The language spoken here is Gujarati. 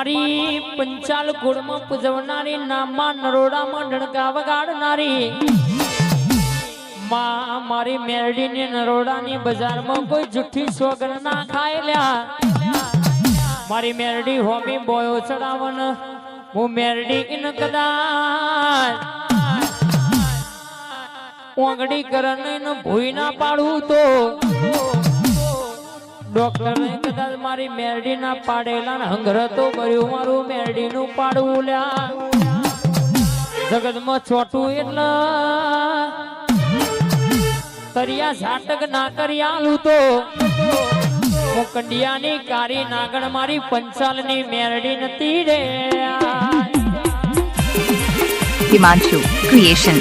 મારી પંચાલ કુળમાં પૂજવનારી નામમાં નરોડામાં ડણકા વગાડનારી માં મારી મેરડીની નરોડાની બજારમાં કોઈ જુઠ્ઠી સોગન ના ખાય લ્યા મારી મેરડી હોમી બોયો ચડાવન હું મેરડી ઇન કદાચ ઓંગડી કરન ભૂઈ ના પાડું તો ડોક્ટર ને કદાચ મારી મેરડી ના પાડેલા હંગર તો કર્યું મારું મેરડી નું પાડવું લ્યા જગત માં છોટું એટલે તરિયા ઝાટક ના કર્યાલું તો હું કંડિયાની કારી નાગણ મારી પંચાલની મેરડી નથી રે Himanshu Creation